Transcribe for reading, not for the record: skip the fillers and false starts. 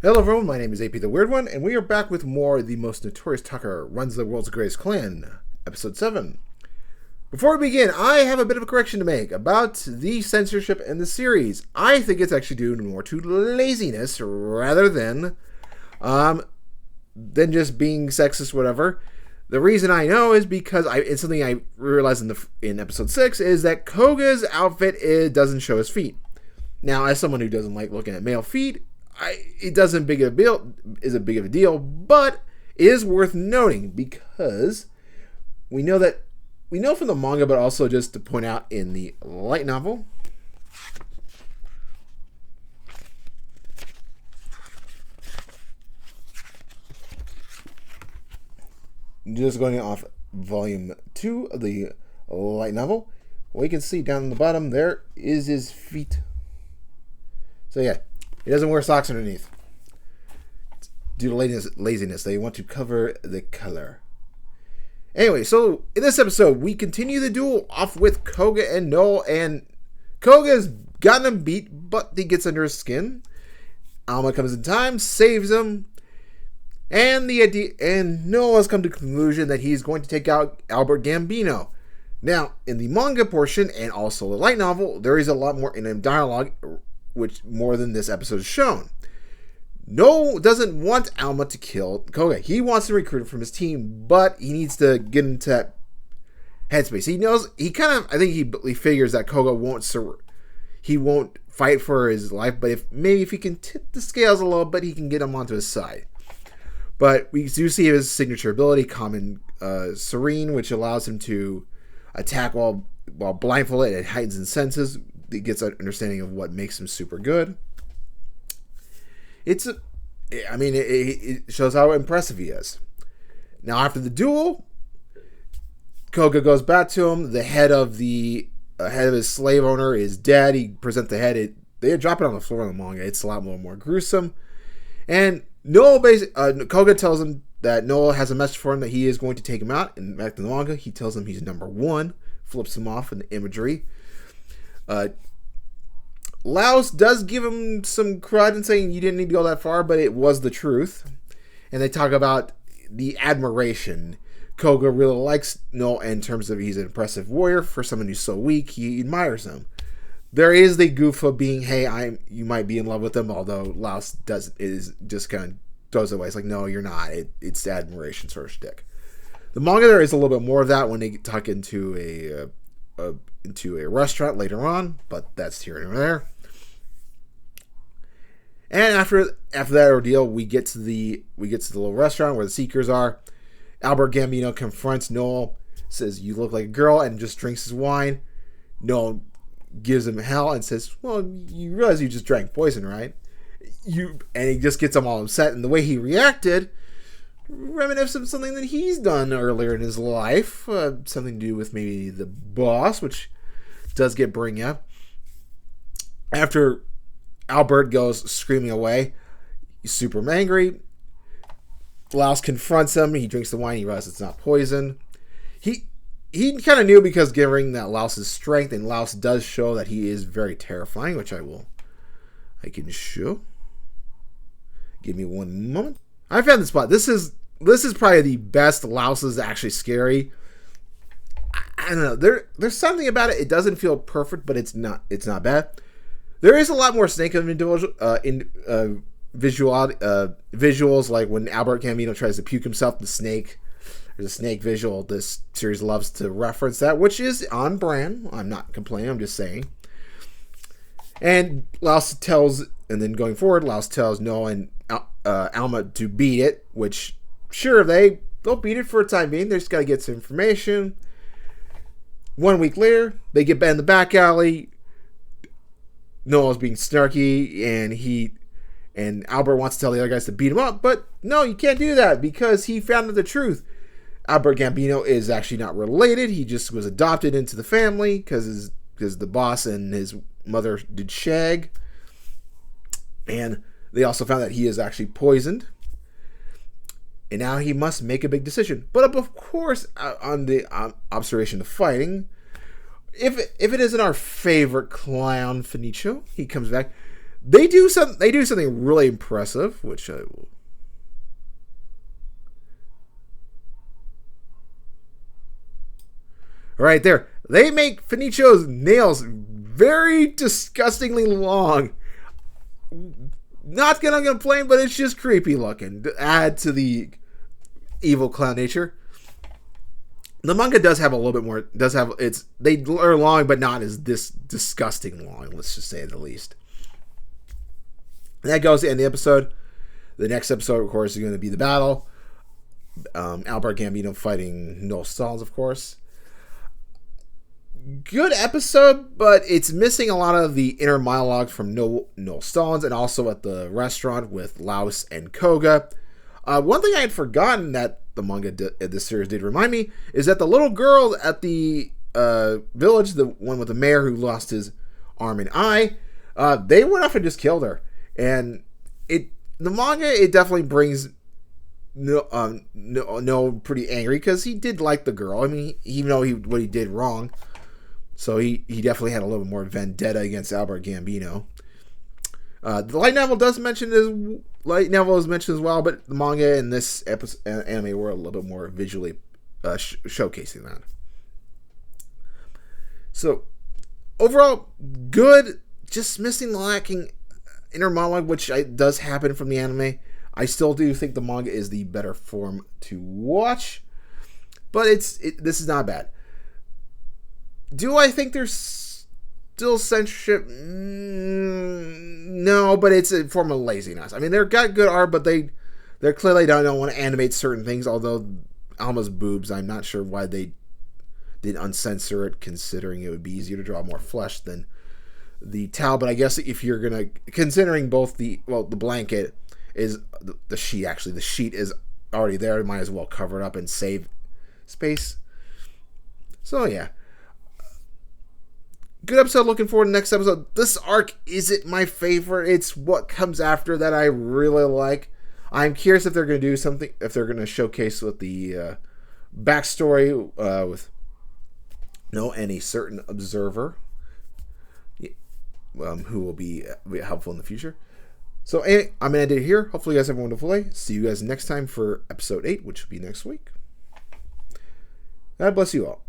Hello everyone, my name is AP the Weird One, and we are back with more The Most Notorious Talker Runs the World's Greatest Clan, Episode 7. Before we begin, I have a bit of a correction to make about the censorship in the series. I think it's actually due more to laziness rather than just being sexist, whatever. The reason I know is because it's something I realized in Episode 6 is that Koga's outfit doesn't show his feet. Now, as someone who doesn't like looking at male feet, it doesn't big of a deal, is a big of a deal, but it is worth noting because we know from the manga, but also just to point out in the light novel. Just going off volume 2 of the light novel, what you can see down in the bottom there is his feet. So yeah, he doesn't wear socks underneath. Due to laziness, they want to cover the color. Anyway, so in this episode, we continue the duel off with Koga and Noel, and Koga's gotten him beat, but he gets under his skin. Alma comes in time, saves him, and Noel has come to the conclusion that he's going to take out Albert Gambino. Now, in the manga portion and also the light novel, there is a lot more in a dialogue, which more than this episode is shown. Noel doesn't want Alma to kill Koga. He wants to recruit him from his team, but he needs to get into that headspace. I think he figures that Koga won't fight for his life, but if he can tip the scales a little bit, he can get him onto his side. But we do see his signature ability, Common Serene, which allows him to attack while blindfolded. It heightens his senses. It gets an understanding of what makes him super good. It shows how impressive he is. Now, after the duel, Koga goes back to him. The head of his slave owner is dead. He presents the head. They drop it on the floor in the manga. It's a lot more gruesome. And Koga tells him that Noel has a message for him that he is going to take him out. And back to the manga, he tells him he's number one. Flips him off in the imagery. Laos does give him some crud and saying you didn't need to go that far, but it was the truth. And they talk about the admiration. Koga really likes Noel in terms of he's an impressive warrior. For someone who's so weak, he admires him. There is the goof of being, hey, you might be in love with him, although Laos just kind of throws it away. It's like, no, you're not. It's the admiration sort of shtick. The manga, there is a little bit more of that when they talk into a restaurant later on, but that's here and there. And after that ordeal, we get to the little restaurant where the Seekers are. Albert Gambino confronts Noel, says, "You look like a girl," and just drinks his wine. Noel gives him hell and says, "Well, you realize you just drank poison, right?" And he just gets him all upset, and the way he reacted reminiscent of something that he's done earlier in his life, something to do with maybe the boss, which does get bring up. After Albert goes screaming away, he's super angry. Laos confronts him. He drinks the wine. He realizes it's not poison. He kind of knew because given that Laos's strength, and Laos does show that he is very terrifying, which I can show. Give me one moment. I found the spot. This is probably the best Laos is actually scary. I don't know. There's something about it. It doesn't feel perfect, but it's not bad. There is a lot more snake visuals, like when Albert Gambino tries to puke himself. There's a snake visual. This series loves to reference that, which is on brand. I'm not complaining. I'm just saying. And then going forward, Laos tells Noah and Alma to beat it, which sure they'll beat it for a time being. They just got to get some information. 1 week later, they get in the back alley. Noel's being snarky, and Albert wants to tell the other guys to beat him up, but no, you can't do that because he found out the truth. Albert Gambino is actually not related. He just was adopted into the family because the boss and his mother did shag. And they also found that he is actually poisoned. And now he must make a big decision. But of course, on the observation of fighting, if it isn't our favorite clown, Finicho, he comes back. They do something really impressive, which I will. Right there. They make Finichio's nails very disgustingly long. Not gonna complain, but it's just creepy looking. To add to the evil clown nature. The manga does have a little bit more. They are long, but not as this disgusting long. Let's just say the least. And that goes to end the episode. The next episode, of course, is going to be the battle. Albert Gambino fighting Noel Stallings, of course. Good episode, but it's missing a lot of the inner monologue from Noel Stallings, and also at the restaurant with Laos and Koga. One thing I had forgotten that the manga this series did remind me is that the little girl at the village, the one with the mayor who lost his arm and eye, they went off and just killed her. And the manga, it definitely brings no pretty angry, because he did like the girl. I mean, even though what he did wrong, so he definitely had a little bit more vendetta against Albert Gambino. The light novel is mentioned as well, but the manga in this anime were a little bit more visually showcasing that. So overall, good. Just missing the lacking inner monologue, which does happen from the anime. I still do think the manga is the better form to watch, but this is not bad. Do I think there's still censorship? No, but it's a form of laziness. I mean, they've got good art, but they're clearly don't want to animate certain things. Although Alma's boobs, I'm not sure why they did uncensor it, considering it would be easier to draw more flesh than the towel. But I guess if you're gonna, considering both the blanket is the sheet. Actually, the sheet is already there. Might as well cover it up and save space. So yeah. Good episode. Looking forward to the next episode. This arc isn't my favorite. It's what comes after that I really like. I'm curious if they're going to do something, if they're going to showcase with the backstory with any certain observer who will be helpful in the future. So I'm going to end it here. Hopefully you guys have a wonderful day. See you guys next time for episode 8, which will be next week. God bless you all.